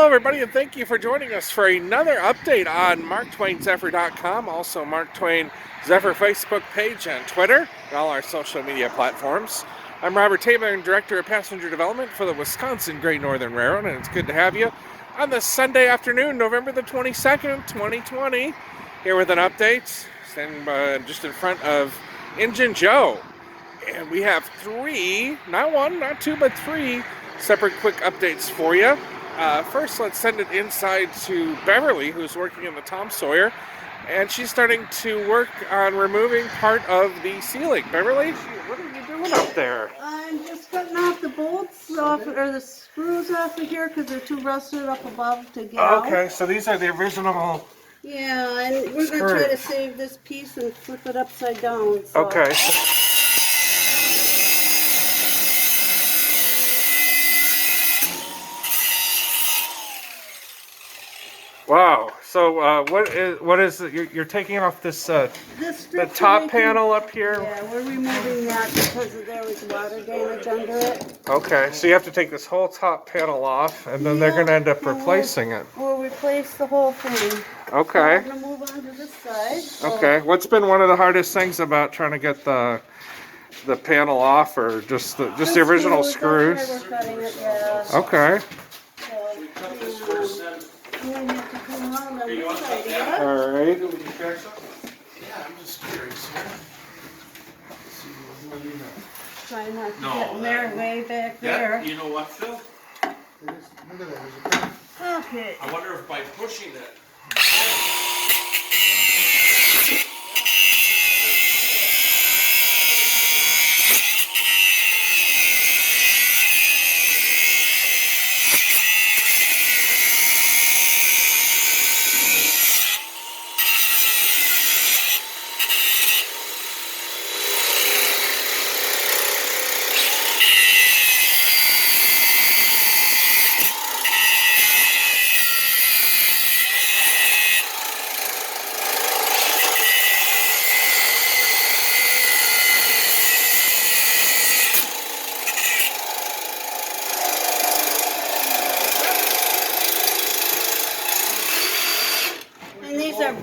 everybody, and thank you for joining us for another update on MarkTwainZephyr.com, also Mark Twain Zephyr Facebook page and Twitter, and all our social media platforms. I'm Robert Taylor, Director of Passenger Development for the Wisconsin Great Northern Railroad, and it's good to have you on this Sunday afternoon, November the 22nd, 2020, here with an update, standing just in front of Engine Joe. And we have three, not one, not two, but three separate quick updates for you. First, let's send it inside to Beverly, who's working in the Tom Sawyer, and she's starting to work on removing part of the ceiling. Beverly, what are you doing up there? I'm just cutting off the bolts off, or the screws off of here, because they're too rusted up above to get out. Okay, so these are the original. Yeah, and we're going to try to save this piece and flip it upside down. So. Okay. Wow. So what is it? You're taking off this the top panel up here? Yeah, we're removing that because there was water damage under it. Okay, so you have to take this whole top panel off, and then they're going to end up replacing it. We'll replace the whole thing. Okay. So I'm going to move on to this side. So. Okay. What's been one of the hardest things about trying to get the panel off, or just the original screws? That's why we're cutting it, yeah. Okay. So, I'm going to have to come around on this side, yeah? All right. Yeah, I'm just curious here. Try not to get in there way back there. You know what, Phil? Okay. I wonder if by pushing it.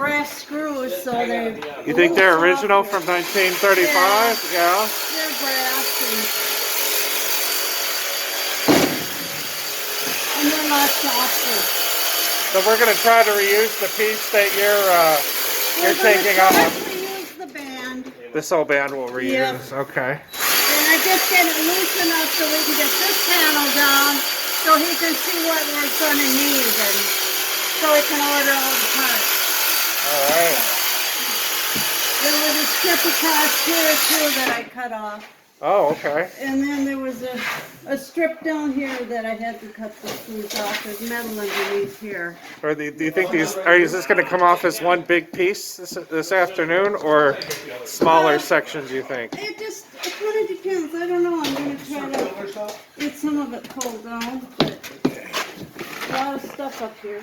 Brass screws, so they're. You think they're original from 1935? Yeah. They're brass and they're not softer. So we're going to try to reuse the piece that you're taking off. Reuse the band. This whole band will reuse. Yep. Okay. And I just get it loose enough so we can get this panel down, so he can see what we're going to need, and so he can order all the parts. All right. There was a strip across here too that I cut off. Oh, okay. And then there was a strip down here that I had to cut the screws off. There's metal underneath here. Or do you think is this going to come off as one big piece this afternoon, or smaller sections, you think? It kind of depends. I don't know. I'm going to try to get some of it pulled down. But a lot of stuff up here.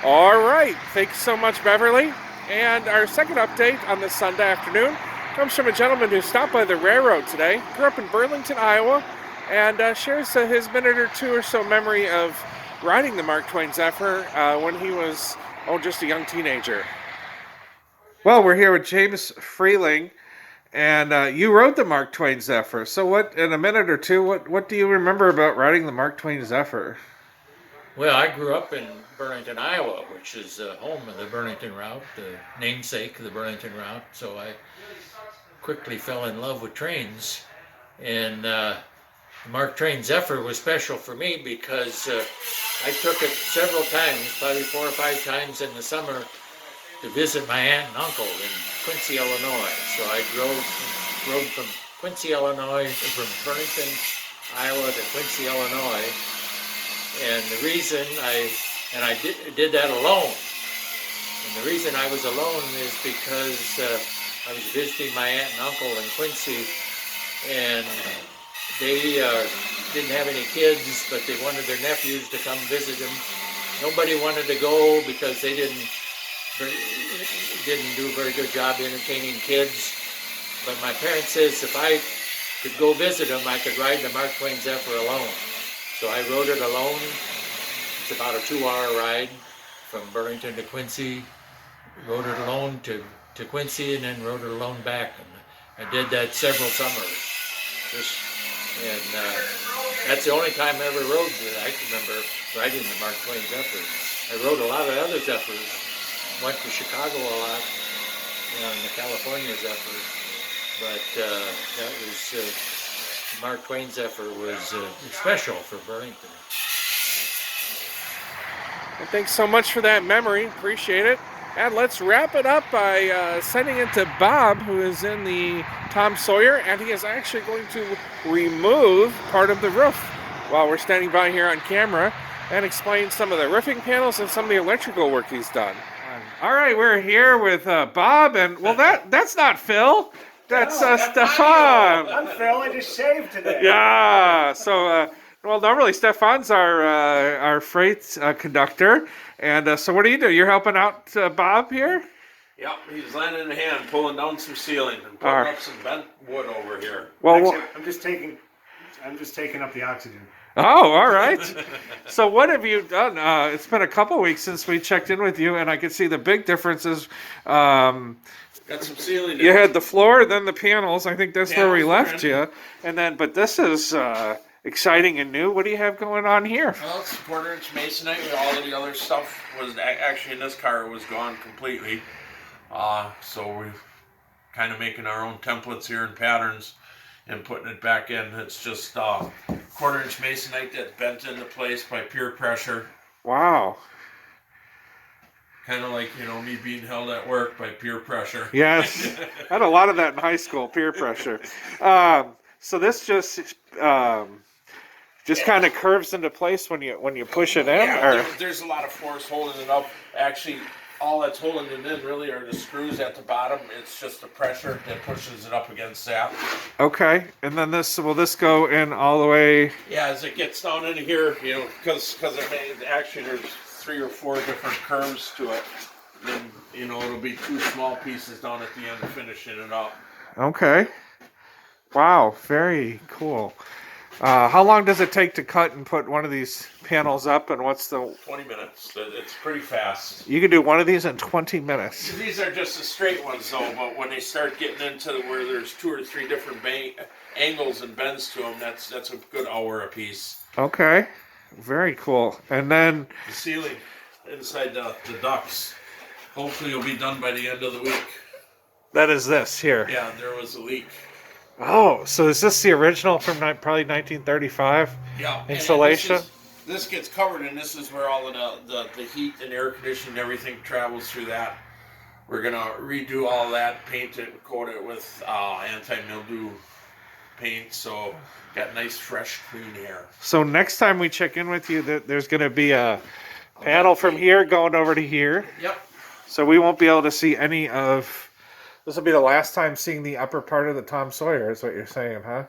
All right. Thanks so much, Beverly. And our second update on this Sunday afternoon comes from a gentleman who stopped by the railroad today, grew up in Burlington, Iowa, and shares his minute or two or so memory of riding the Mark Twain Zephyr when he was, just a young teenager. Well, we're here with James Freeling, and you rode the Mark Twain Zephyr. So what, in a minute or two, what do you remember about riding the Mark Twain Zephyr? Well, I grew up in Burlington, Iowa, which is home of the Burlington route, the namesake of the Burlington route. So I quickly fell in love with trains, and the Mark Twain Zephyr was special for me because I took it several times, probably 4 or 5 times in the summer, to visit my aunt and uncle in Quincy, Illinois. So I rode from Quincy, Illinois, from Burlington, Iowa to Quincy, Illinois. And the reason I did that alone. And the reason I was alone is because I was visiting my aunt and uncle in Quincy, and they didn't have any kids, but they wanted their nephews to come visit them. Nobody wanted to go because they didn't do a very good job entertaining kids. But my parents says if I could go visit them, I could ride the Mark Twain Zephyr alone. So I rode it alone It's about a 2-hour ride from Burlington to Quincy. Rode it alone to Quincy, and then rode it alone back. And I did that several summers. That's the only time I ever rode it. I can remember riding the Mark Twain Zephyr. I rode a lot of other Zephyrs. Went to Chicago a lot, on the California Zephyr. But that was Mark Twain Zephyr was special for Burlington. Well, thanks so much for that memory. Appreciate it. And let's wrap it up by sending it to Bob, who is in the Tom Sawyer, and he is actually going to remove part of the roof while we're standing by here on camera and explain some of the roofing panels and some of the electrical work he's done. All right, we're here with Bob, and well, that's not Phil. That's Stefan. I'm Phil. I just shaved today. Yeah. So, well, normally Stefan's our freight conductor, and so what do? You're helping out Bob here. Yep, he's lending a hand, pulling down some ceiling and putting up some bent wood over here. Well, Actually, I'm just taking up the oxygen. oh, all right. So what have you done? It's been a couple weeks since we checked in with you, and I could see the big differences. Got some ceiling. You had the floor, then the panels. I think that's where we Panels left are in. you. And then, but this is exciting and new. What do you have going on here? Well, it's 1/4-inch masonite. All of the other stuff was actually in this car was gone completely. So we're kind of making our own templates here and patterns and putting it back in. It's just 1/4-inch masonite that's bent into place by peer pressure. Wow. Kind of like, me being held at work by peer pressure. Yes. I had a lot of that in high school, peer pressure. So this just kind of curves into place when you push it in? Yeah, there's a lot of force holding it up. Actually, all that's holding it in really are the screws at the bottom. It's just the pressure that pushes it up against that. Okay. And then will this go in all the way? Yeah, as it gets down into here, because actually there's 3 or 4 different curves to it. Then, it'll be 2 small pieces down at the end finishing it up. Okay. Wow. Very cool. How long does it take to cut and put one of these panels up, and what's the... 20 minutes. It's pretty fast. You can do one of these in 20 minutes. These are just the straight ones, though, but when they start getting into where there's 2 or 3 different angles and bends to them, that's a good hour a piece. Okay. Very cool. And then... The ceiling inside the ducts, hopefully will be done by the end of the week. That is this here. Yeah, there was a leak. Oh, so is this the original from probably 1935 Yeah. installation? And this gets covered, and this is where all of the heat and air conditioning and everything travels through that. We're going to redo all that, paint it, and coat it with anti-mildew paint, so got nice, fresh, clean air. So next time we check in with you, there's going to be a panel from here going over to here. Yep. So we won't be able to see any of... This will be the last time seeing the upper part of the Tom Sawyer, is what you're saying, huh?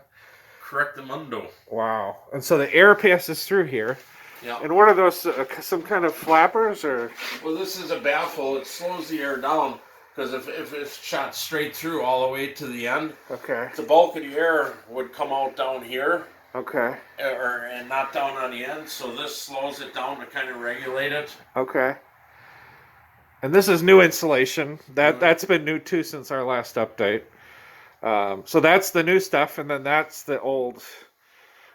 Correctamundo. Wow. And so the air passes through here. Yeah. And what are those, some kind of flappers, or? Well, this is a baffle. It slows the air down, because if it's shot straight through all the way to the end, Okay. the bulk of the air would come out down here, Okay. and not down on the end. So this slows it down to kind of regulate it. Okay. And this is new insulation. That's been new too since our last update. So that's the new stuff, and then that's the old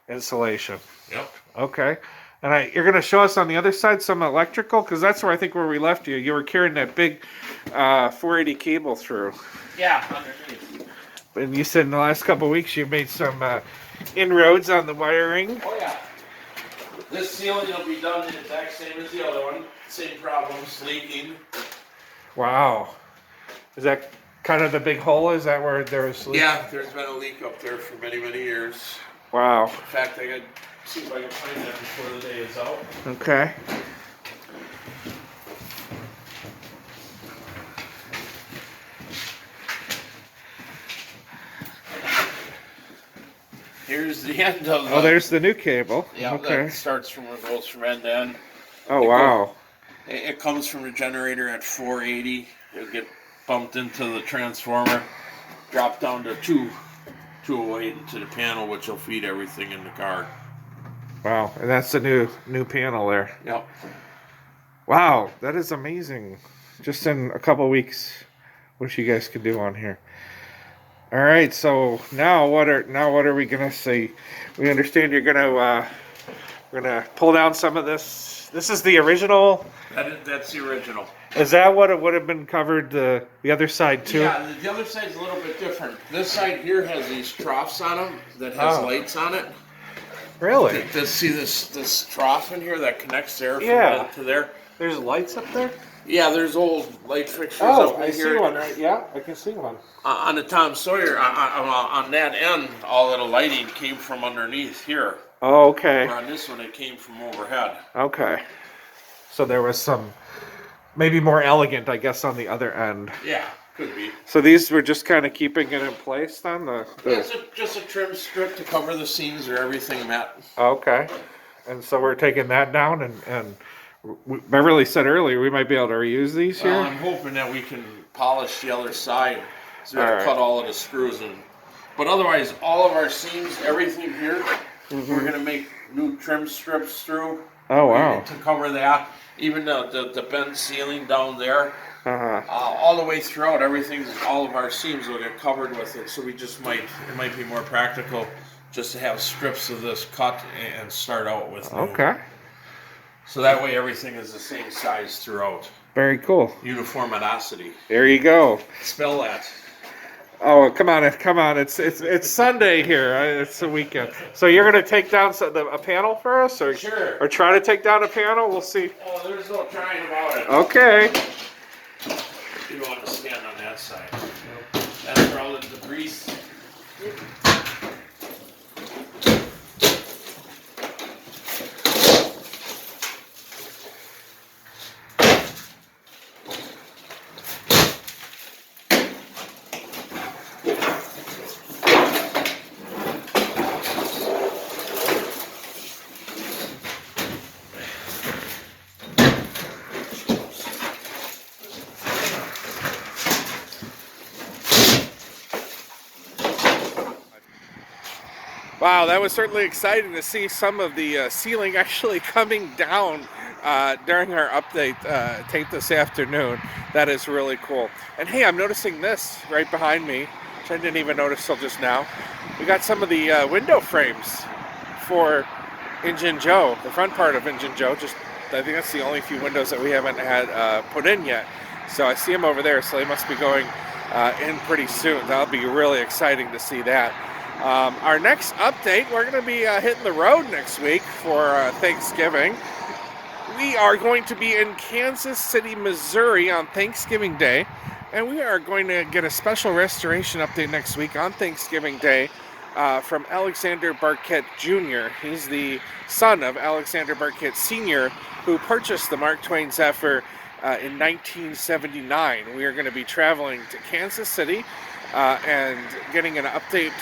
insulation. Yep. Okay. And you're going to show us on the other side some electrical, because that's where I think where we left you. You were carrying that big 480 cable through. Yeah, underneath. And you said in the last couple of weeks you made some inroads on the wiring. Oh yeah. This ceiling will be done the exact same as the other one. Same problems, leaking. Wow. Is that kind of the big hole? Is that where there's leak? Yeah, there's been a leak up there for many, many years. Wow. In fact, I got to see if I can find that before the day is out. Okay. Here's the end of the... Oh, there's the new cable. Yeah, Okay. that starts from, it goes from end to end. Oh, wow. It comes from the generator at 480. It'll get bumped into the transformer, drop down to 208 into the panel, which will feed everything in the car. Wow, and that's the new panel there. Yep. Wow, that is amazing. Just in a couple weeks, what you guys could do on here. All right, so now what are we gonna see? We understand you're gonna we're gonna pull down some of this. This is the original. That's the original. Is that what it would have been covered the other side too? Yeah, the other side's a little bit different. This side here has these troughs on them that has lights on it. Really? See this trough in here that connects there from Yeah. there to there? There's lights up there? Yeah, there's old light fixtures Oh, up I in see here. one right. Yeah, I can see one. On the Tom Sawyer, on that end, all of the lighting came from underneath here. Oh, okay. Where on this one, it came from overhead. Okay. So there was some, maybe more elegant, I guess, on the other end. Yeah, could be. So these were just kind of keeping it in place then? It's just a trim strip to cover the seams or everything, Matt. Okay. And so we're taking that down, and Beverly said earlier we might be able to reuse these here. I'm hoping that we can polish the other side. So we have All to right. cut all of the screws in. But otherwise, all of our seams, everything here, we're going to make new trim strips through. Oh, wow. To cover that. Even the bent ceiling down there. Uh-huh. All the way throughout, all of our seams will get covered with it. So it might be more practical just to have strips of this cut and start out with new. Okay. So that way everything is the same size throughout. Very cool. Uniformity. There you go. Spell that. Oh, come on! It's Sunday here. It's the weekend. So you're gonna take down a panel for us, or Sure. or try to take down a panel? We'll see. Oh, there's no trying about it. Okay. You want to stand on that side. That's where all the debris. Wow, that was certainly exciting to see some of the ceiling actually coming down during our update tape this afternoon. That is really cool. And hey, I'm noticing this right behind me, which I didn't even notice till just now. We got some of the window frames for Injun Joe, the front part of Injun Joe. I think that's the only few windows that we haven't had put in yet. So I see them over there, so they must be going in pretty soon. That'll be really exciting to see that. Our next update, we're going to be hitting the road next week for Thanksgiving. We are going to be in Kansas City, Missouri on Thanksgiving Day, and we are going to get a special restoration update next week on Thanksgiving Day from Alexander Barquette Jr. He's the son of Alexander Barquette Sr., who purchased the Mark Twain Zephyr in 1979. We are going to be traveling to Kansas City and getting an update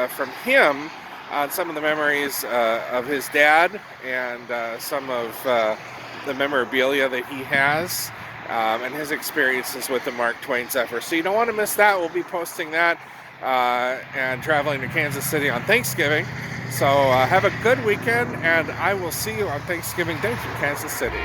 from him on some of the memories of his dad and some of the memorabilia that he has and his experiences with the Mark Twain Zephyr. So you don't want to miss that. We'll be posting that and traveling to Kansas City on Thanksgiving. So have a good weekend, and I will see you on Thanksgiving Day from Kansas City.